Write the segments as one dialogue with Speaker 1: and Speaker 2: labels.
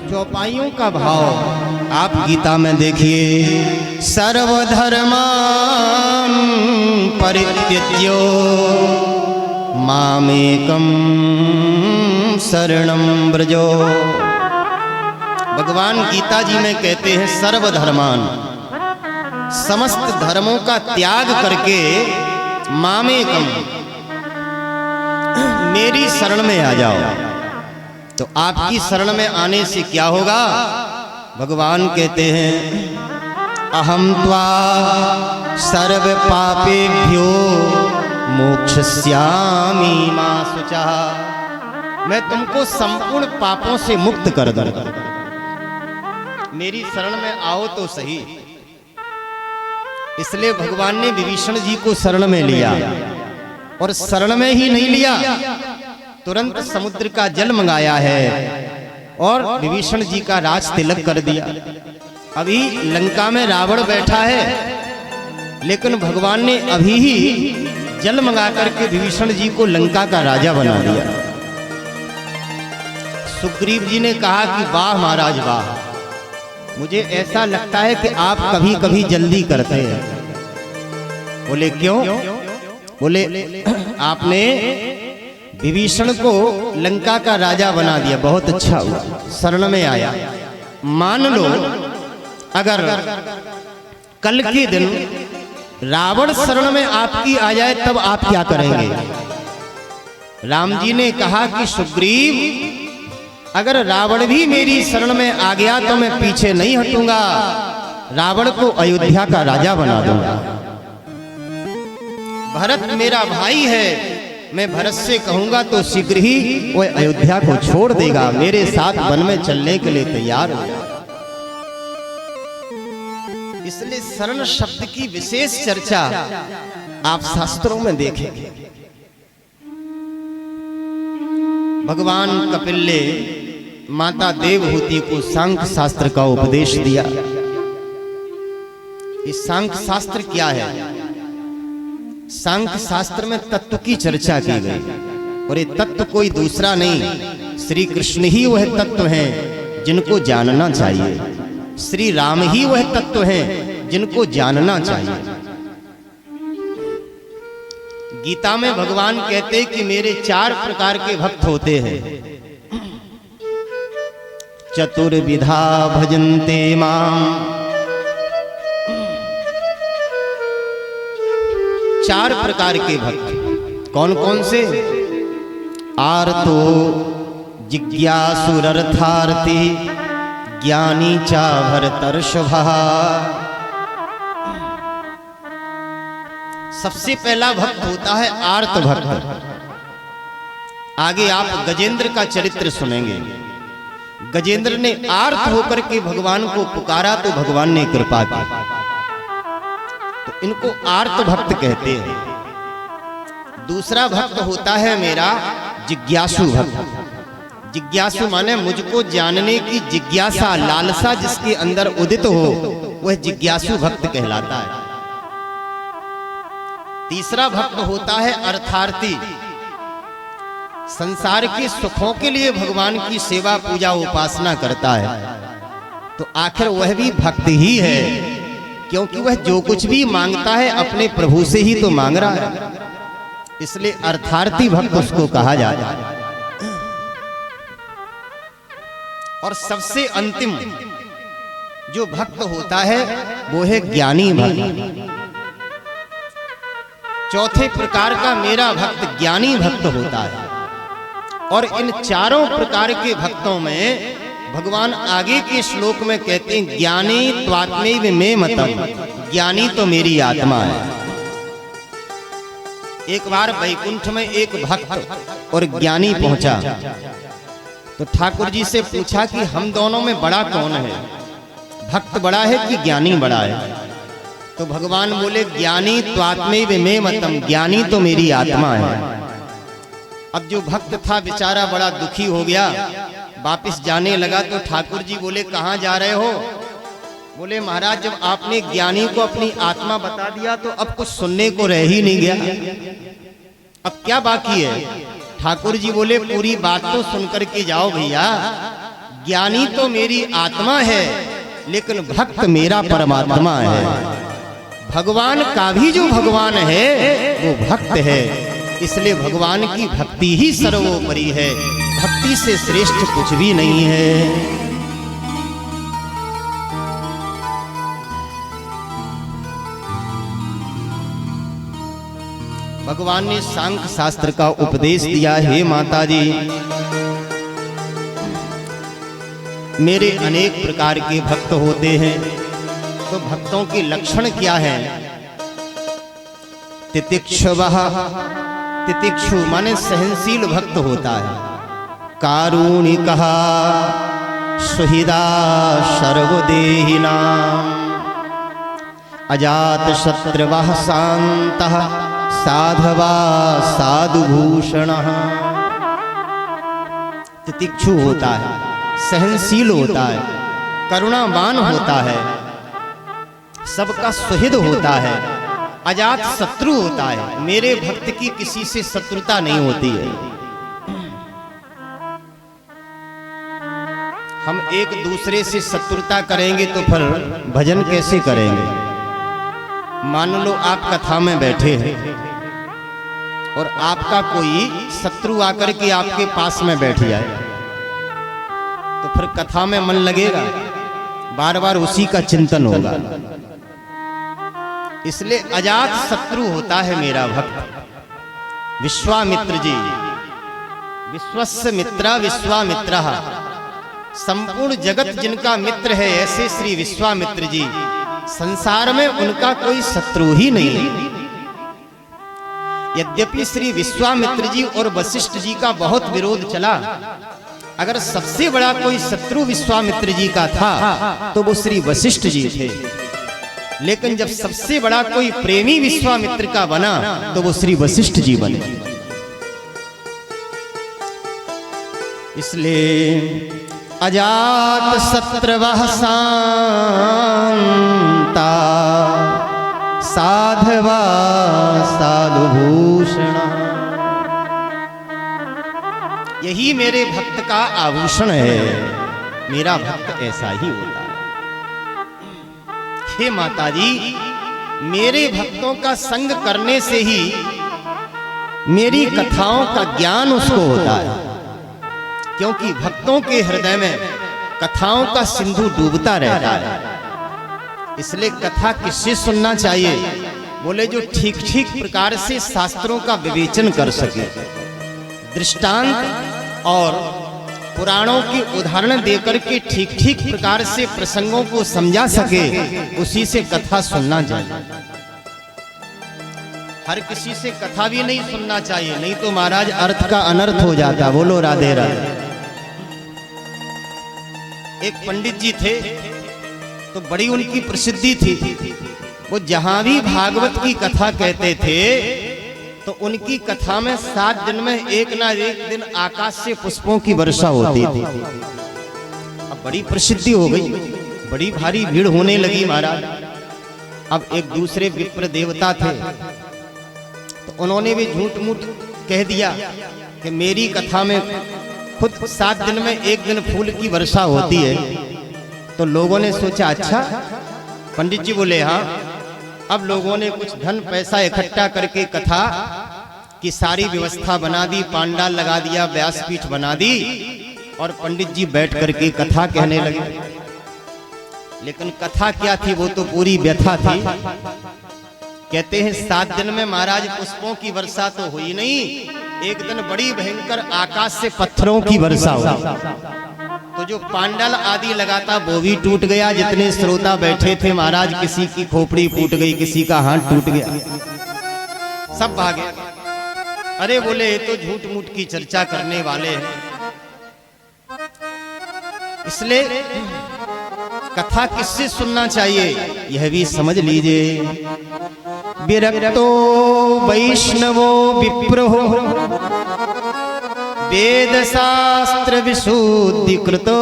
Speaker 1: चौपाइयों का भाव आप गीता में देखिए। सर्वधर्मान परित्यज्य मामेकं शरणं व्रजो। भगवान गीता जी में कहते हैं सर्वधर्मान, समस्त धर्मों का त्याग करके मामेकम, मेरी शरण में आ जाओ। तो आपकी शरण में आने से क्या होगा? भगवान कहते हैं अहम त्वा सर्व पापेभ्यो मोक्षयिष्यामि मा शुचः। मैं तुमको संपूर्ण पापों से मुक्त कर दूंगा, मेरी शरण में आओ तो सही। इसलिए भगवान ने विभीषण जी को शरण में लिया, और शरण में ही नहीं लिया, तुरंत समुद्र का जल मंगाया है और विभीषण जी का राज तिलक कर दिया। अभी लंका में रावण बैठा है, लेकिन भगवान ने अभी ही जल मंगा करके विभीषण जी को लंका का राजा बना दिया। सुग्रीव जी ने कहा कि वाह महाराज वाह, मुझे ऐसा लगता है कि आप कभी कभी जल्दी करते हैं। बोले क्यों? बोले आपने विभीषण को लंका का राजा बना दिया, बहुत अच्छा हुआ, शरण में आया। मान लो अगर कल के दिन रावण शरण में आपकी आ जाए, तब आप क्या करेंगे? राम जी ने कहा कि सुग्रीव, अगर रावण भी मेरी शरण में आ गया तो मैं पीछे नहीं हटूंगा, रावण को अयोध्या का राजा बना दूंगा। भरत मेरा भाई है, मैं भरत से कहूंगा तो शीघ्र ही वह अयोध्या को छोड़ देगा, मेरे साथ वन में चलने के लिए तैयार हो जाएगा। इसलिए शरण शब्द की विशेष चर्चा आप शास्त्रों में देखेंगे। भगवान कपिल ने माता देवहूति को सांख्य शास्त्र का उपदेश दिया। ये सांख्य शास्त्र क्या है? सांख्य शास्त्र में तत्व की चर्चा की गई, और ये तत्व कोई दूसरा नहीं, श्री कृष्ण ही वह तत्व हैं जिनको जानना चाहिए, श्री राम ही वह तत्व हैं जिनको जानना चाहिए। गीता में भगवान कहते हैं कि मेरे 4 प्रकार के भक्त होते हैं। चतुर्विधा भजन्ते मां, 4 प्रकार के भक्त। कौन कौन से? आर्तो जिज्ञासुरर्थार्थी ज्ञानी चा भरतर्षभः। सबसे पहला भक्त होता है आर्त भक्त। आगे आप गजेंद्र का चरित्र सुनेंगे। गजेंद्र ने आर्त होकर के भगवान को पुकारा तो भगवान ने कृपा की, तो इनको आर्त भक्त कहते हैं। दूसरा भक्त होता है मेरा जिज्ञासु भक्त। जिज्ञासु माने मुझको जानने की जिज्ञासा, लालसा जिसके अंदर उदित हो, वह जिज्ञासु भक्त कहलाता है। तीसरा भक्त होता है अर्थार्थी, संसार के सुखों के लिए भगवान की सेवा पूजा उपासना करता है, तो आखिर वह भी भक्त ही है, क्योंकि वह जो कुछ भी मांगता है अपने प्रभु से ही तो मांग रहा है, इसलिए अर्थार्थी भक्त उसको कहा जाता है। और सबसे अंतिम जो भक्त होता है वो है ज्ञानी भक्त। चौथे प्रकार का मेरा भक्त ज्ञानी भक्त होता है। और इन 4 प्रकार के भक्तों में भगवान आगे के श्लोक में कहते हैं ज्ञानी त्वात्मैव मे मतम, ज्ञानी तो मेरी आत्मा है। एक बार वैकुंठ में एक भक्त और ज्ञानी पहुंचा, तो ठाकुर जी से पूछा कि हम दोनों में बड़ा कौन है, भक्त बड़ा है कि ज्ञानी बड़ा है? तो भगवान बोले ज्ञानी त्वात्मैव मे मतम, ज्ञानी तो मेरी आत्मा है। अब जो भक्त था बेचारा बड़ा दुखी हो गया, वापस जाने लगा। तो ठाकुर जी बोले कहाँ जा रहे हो? बोले महाराज जब आपने ज्ञानी को अपनी आत्मा बता दिया तो अब कुछ सुनने को रह ही नहीं गया, अब क्या बाकी है? ठाकुर जी बोले पूरी बात तो सुन करके जाओ भैया। ज्ञानी तो मेरी आत्मा है, लेकिन भक्त मेरा परमात्मा है। भगवान का भी जो भगवान है वो भक्त है, इसलिए भगवान की भक्ति ही सर्वोपरि है। भक्ति से श्रेष्ठ कुछ भी नहीं है। भगवान ने सांख्य शास्त्र का उपदेश दिया, हे माता जी, मेरे अनेक प्रकार के भक्त होते हैं, तो भक्तों के लक्षण क्या है? तितिक्षुवः, तितिक्षु माने सहनशील भक्त होता है। कारुणिकः, सुहृदा सर्वदेहिनां, अजातशत्रुवः शान्तः, साधवा साधुभूषणः। तितिक्षु होता है, सहनशील होता है, करुणावान होता है, सबका सुहृद होता है, अजात शत्रु होता है। मेरे भक्त की किसी से शत्रुता नहीं होती है। हम एक दूसरे से शत्रुता करेंगे तो फिर भजन कैसे करेंगे? मान लो आप कथा में बैठे हैं और आपका कोई शत्रु आकर के आपके पास में बैठ जाए, तो फिर कथा में मन लगेगा, बार बार उसी का चिंतन होगा। इसलिए अजात शत्रु होता है मेरा भक्त। विश्वामित्र जी, विश्वस्य मित्रा विश्वामित्रः, संपूर्ण जगत जिनका मित्र है, ऐसे श्री विश्वामित्र जी, संसार में उनका कोई शत्रु ही नहीं है। यद्यपि श्री विश्वामित्र जी और वशिष्ठ जी का बहुत विरोध चला, अगर सबसे बड़ा कोई शत्रु विश्वामित्र जी का था तो वो श्री वशिष्ठ जी थे, लेकिन जब सबसे बड़ा कोई प्रेमी विश्वामित्र का बना तो वो श्री वशिष्ठ जी बने। इसलिए अजात शत्रुवः शान्ता, साधवा साधुभूषण। यही मेरे भक्त का आभूषण है। मेरा भक्त ऐसा ही होता है। हे माता जी, मेरे भक्तों का संग करने से ही मेरी कथाओं का ज्ञान उसको होता है, क्योंकि भक्तों के हृदय में कथाओं का सिंधु डूबता रहता है। इसलिए कथा किससे सुनना चाहिए? बोले जो ठीक ठीक प्रकार से शास्त्रों का विवेचन कर सके, दृष्टांत और पुराणों के उदाहरण देकर के ठीक ठीक प्रकार से प्रसंगों को समझा सके, उसी से कथा सुनना चाहिए। हर किसी से कथा भी नहीं सुनना चाहिए, नहीं तो महाराज अर्थ का अनर्थ हो जाता। बोलो राधे राधे। एक पंडित जी थे, तो बड़ी उनकी प्रसिद्धि थी। वो जहां भी भागवत की कथा कहते थे तो उनकी कथा में 7 दिन में एक ना एक दिन आकाश से पुष्पों की वर्षा होती थी। अब बड़ी प्रसिद्धि हो गई, बड़ी भारी भीड़ होने लगी महाराज। अब एक दूसरे विप्र देवता थे, तो उन्होंने भी झूठ मूठ कह दिया कि मेरी कथा में खुद 7 दिन में एक दिन फूल की वर्षा होती है। तो लोगों ने सोचा अच्छा। पंडित जी बोले हाँ। अब लोगों ने कुछ धन पैसा इकट्ठा करके कथा की सारी व्यवस्था बना दी, पांडाल लगा दिया, व्यासपीठ बना दी, और पंडित जी बैठ करके कथा कहने लगे। लेकिन कथा क्या थी? वो तो पूरी व्यथा थी। कहते हैं 7 दिन में महाराज पुष्पों की वर्षा तो हुई नहीं, एक दिन बड़ी भयंकर आकाश से पत्थरों की वर्षा हुई। तो जो पांडाल आदि लगाता वो भी टूट गया। जितने श्रोता बैठे थे महाराज, किसी की खोपड़ी फूट गई, किसी का हाथ टूट गया, सब भागे। अरे बोले ये तो झूठ मूठ की चर्चा करने वाले हैं। इसलिए कथा किससे सुनना चाहिए यह भी समझ लीजिए। विरक्तो वैष्णवो विप्रो वेद शास्त्र विशुद्धि कृतो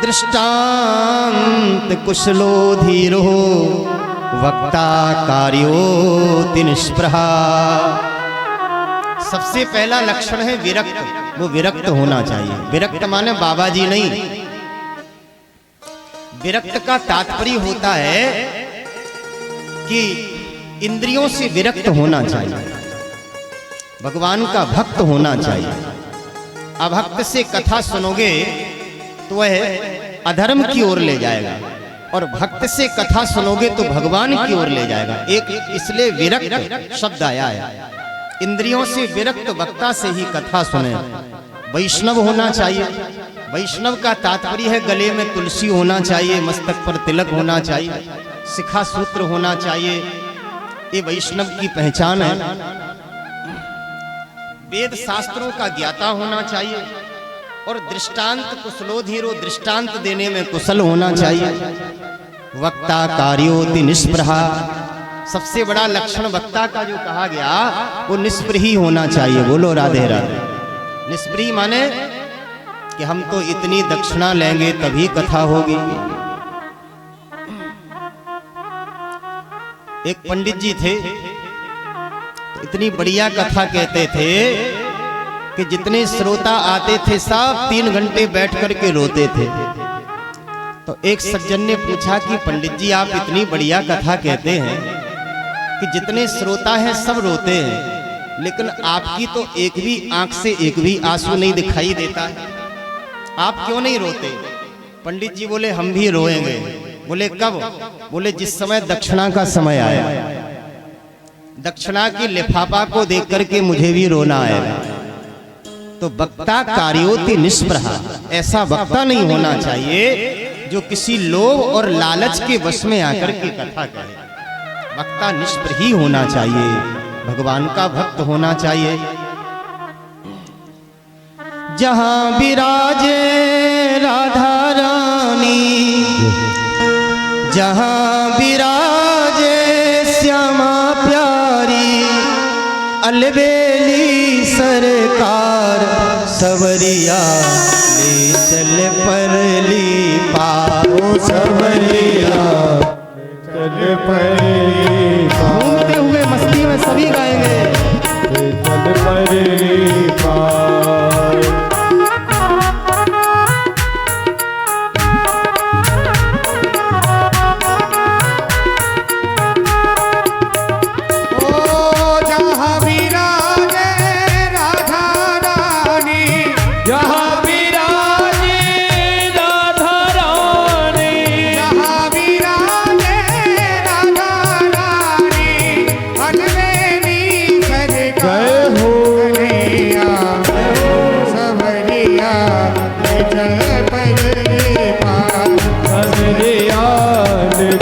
Speaker 1: दृष्टांत कुशलो धीरो वक्ता कार्योति निष्प्रहा। सबसे पहला लक्षण है विरक्त। वो विरक्त होना चाहिए। विरक्त माने बाबा जी नहीं, विरक्त का तात्पर्य होता है कि इंद्रियों से विरक्त होना चाहिए, भगवान का भक्त होना चाहिए। अभक्त से कथा सुनोगे तो वह अधर्म की ओर ले जाएगा, और भक्त से कथा सुनोगे तो भगवान की ओर ले जाएगा। एक इसलिए विरक्त शब्द आया है। इंद्रियों से विरक्त वक्ता से ही कथा सुने। वैष्णव होना चाहिए। वैष्णव का तात्पर्य है गले में तुलसी होना चाहिए, मस्तक पर तिलक होना चाहिए, शिखा सूत्र होना चाहिए। ये वैष्णव की पहचान है। वेद शास्त्रों का ज्ञाता होना चाहिए, और दृष्टांत कुशलोधीरो, दृष्टांत देने में कुशल होना चाहिए। वक्ता कार्योति निष्प्रहा, सबसे बड़ा लक्षण वक्ता का जो कहा गया वो निष्प्रही होना चाहिए। बोलो राधे राधे। निष्प्रही माने कि हम तो इतनी दक्षिणा लेंगे तभी कथा होगी। एक पंडित जी थे, इतनी बढ़िया कथा कहते थे कि जितने श्रोता आते थे सब 3 घंटे बैठ करके रोते थे। तो एक सज्जन ने पूछा कि पंडित जी आप इतनी बढ़िया कथा कहते हैं कि जितने श्रोता हैं सब रोते हैं, लेकिन आपकी तो एक भी आंख से एक भी आंसू नहीं दिखाई देता है, आप क्यों नहीं रोते? पंडित जी बोले हम भी रोएंगे। बोले कब? बोले जिस समय दक्षिणा का समय आया, दक्षिणा की लिफाफा को देख करके मुझे भी रोना आएगा। तो वक्ता कार्योति निष्प्रहा, ऐसा वक्ता नहीं होना चाहिए जो किसी लोभ और लालच के वश में आकर के कथा कहे। वक्ता निष्प्रही होना चाहिए, भगवान का भक्त होना चाहिए। जहां विराजे राधा रानी, जहां विराजे श्यामा प्यारी, अलबेली सरकार सवरिया ले चल परली पाओ, सवरिया चल परली पाओ। घूमते हुए मस्ती में सभी गाएंगे चल परली पाओ।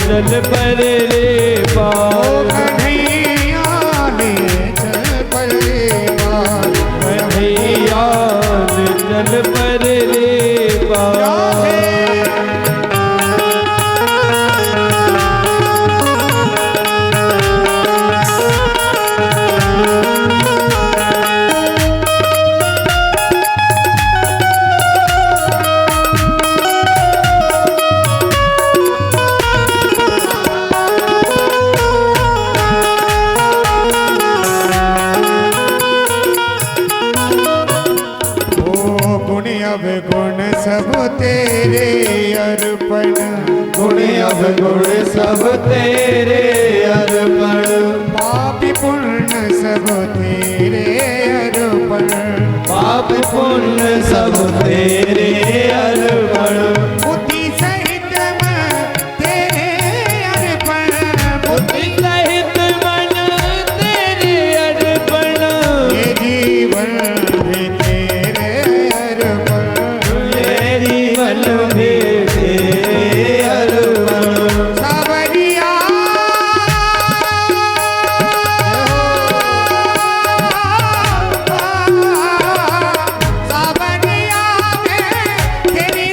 Speaker 2: चल परले पार,
Speaker 3: कन्हैया ने चल परले पार,
Speaker 2: कन्हैया ने चल परले पार।
Speaker 3: गुण सब तेरे अर्पण,
Speaker 2: गुण अब गुण सब तेरे अर्पण,
Speaker 3: पाप पुण्य सब तेरे अर्पण,
Speaker 2: पाप पुण्य सब तेरे अर्पण,
Speaker 3: बुद्धि सहित मन तेरे अर्पण,
Speaker 2: बुद्धि सहित मन तेरे अर्पण,
Speaker 3: ये जीवन भी तेरे अर्पण,
Speaker 2: ये जीवन भी तेरे अर्पण।
Speaker 3: सावरिया सावरिया में तेरी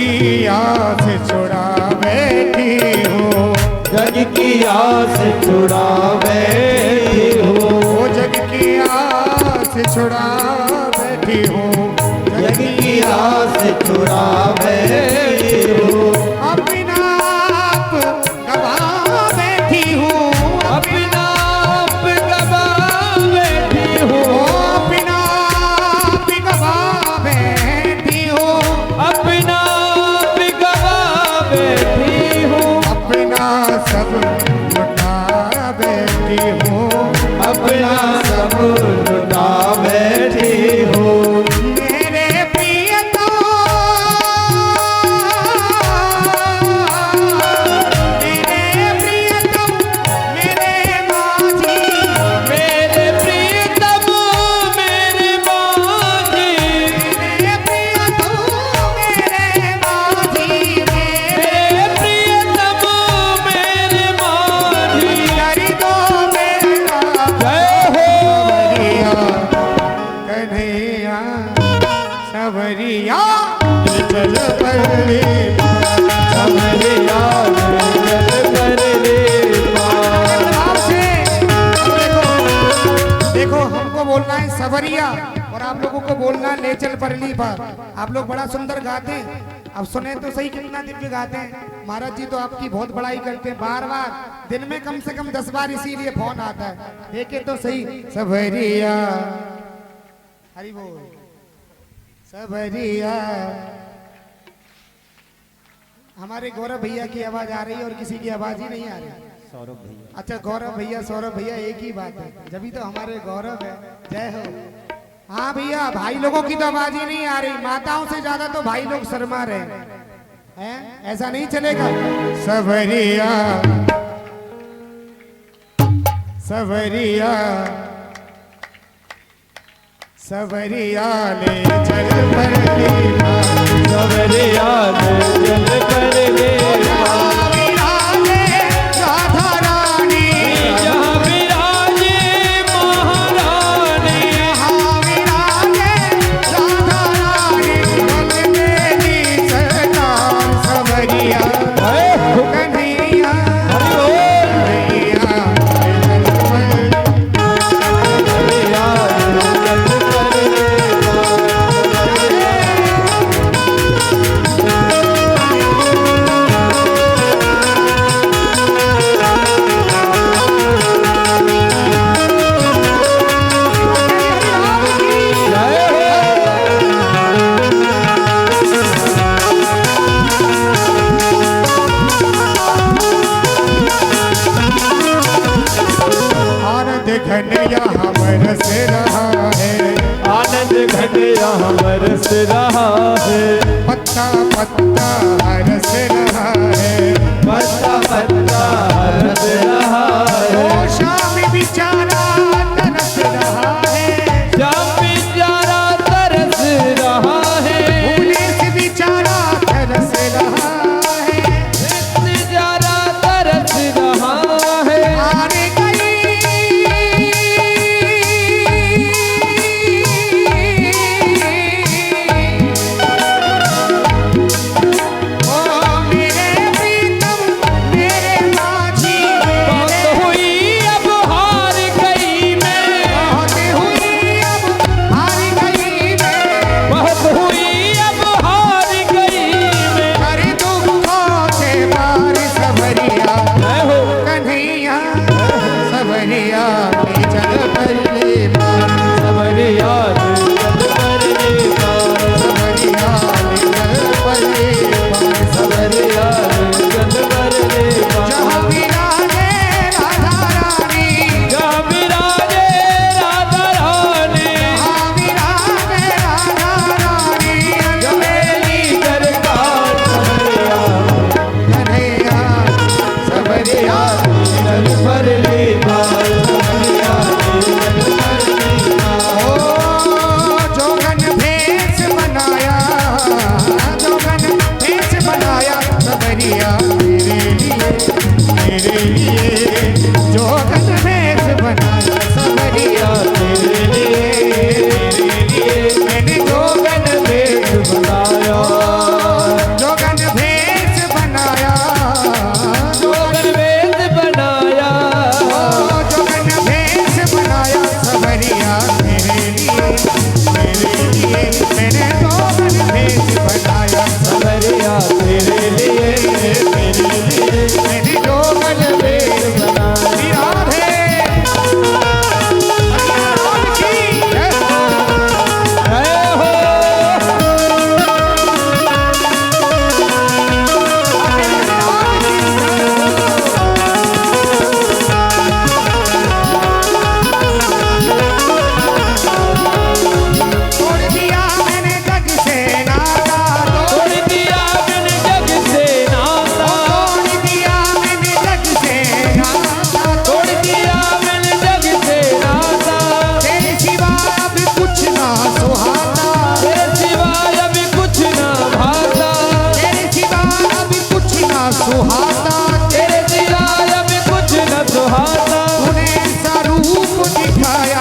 Speaker 3: की आस छुड़ा बैठी हूँ,
Speaker 2: जग की आस छुड़ा बैठी हूँ,
Speaker 3: वो जग की आस छुड़ा बैठी हूँ,
Speaker 2: जग की आस छुड़ा बैठी हूँ,
Speaker 3: अपना आप गवा बैठी हूँ,
Speaker 2: अपना आप गवा बैठी हूँ,
Speaker 3: अपना आप गवा बैठी हूँ,
Speaker 2: अपना आप गवा बैठी हूँ,
Speaker 3: अपना सब लुटा बैठी हूँ,
Speaker 2: अपना सब लुटा बैठी हूँ।
Speaker 3: मेरे प्रियतम, मेरे प्रियतम, मेरे माझी,
Speaker 2: मेरे प्रियतम मेरे माझी,
Speaker 3: मेरे प्रियतम, मेरे माझी,
Speaker 2: मेरे प्रियतम मेरे माझी,
Speaker 3: कर दो मेरा
Speaker 2: जय हो
Speaker 3: सवरिया, कन्हैया, सवरिया, चल पल्ली
Speaker 2: समरिया जल कर ले पार।
Speaker 3: आपसे। अब देखो हमको बोलना है सवरिया और आप लोगों को बोलना है ले चल परली पर। आप लोग बड़ा सुंदर गाते हैं, अब सुने तो सही कितना दिव्य गाते हैं। महाराज जी तो आपकी बहुत बड़ाई करते हैं, बार बार दिन में कम से कम 10 बार इसीलिए फोन आता है। देखे तो सही सवरिया, हरि बोल, सवरिया। हमारे गौरव भैया की आवाज आ रही है और किसी की आवाज ही नहीं आ रही।
Speaker 1: सौरभ भैया,
Speaker 3: अच्छा गौरव भैया सौरभ भैया एक ही बात है, जब तो हमारे गौरव है। जय हो। हाँ भैया, भाई लोगों की तो आवाज ही नहीं आ रही, माताओं से ज्यादा तो भाई लोग शर्मा रहे हैं, ऐसा नहीं चलेगा। सवरिया, सवरिया, सवरिया ले चल परली पार।
Speaker 2: समरिया जल कर ले पार।
Speaker 3: राधा रानी,
Speaker 2: यहाँ विराजे महारानी,
Speaker 3: यहाँ विराजे राधा रानी, बोल मेरी सरकार सवरिया,
Speaker 2: जय हो।
Speaker 3: कन्हैया,
Speaker 2: हरि बोल।
Speaker 3: कन्हैया,
Speaker 2: समरिया जल कर ले जय हो।
Speaker 3: आनंद घन यहाँ बरस रहा है,
Speaker 2: आनंद घन यहाँ बरस रहा है,
Speaker 3: पत्ता पत्ता हरस रहा है,
Speaker 2: पत्ता पत्ता हरस रहा है,
Speaker 3: ओ शाम बिचारा तरस रहा है,
Speaker 2: श्याम प्यारा तरस रहा है,
Speaker 3: पुलिस बिचारा तरस रहा है,
Speaker 2: प्यारा तरस रहा है,
Speaker 3: आने ओ मेरे प्रीतम, मेरे माझी,
Speaker 2: बात हुई अब हार गई।
Speaker 3: माया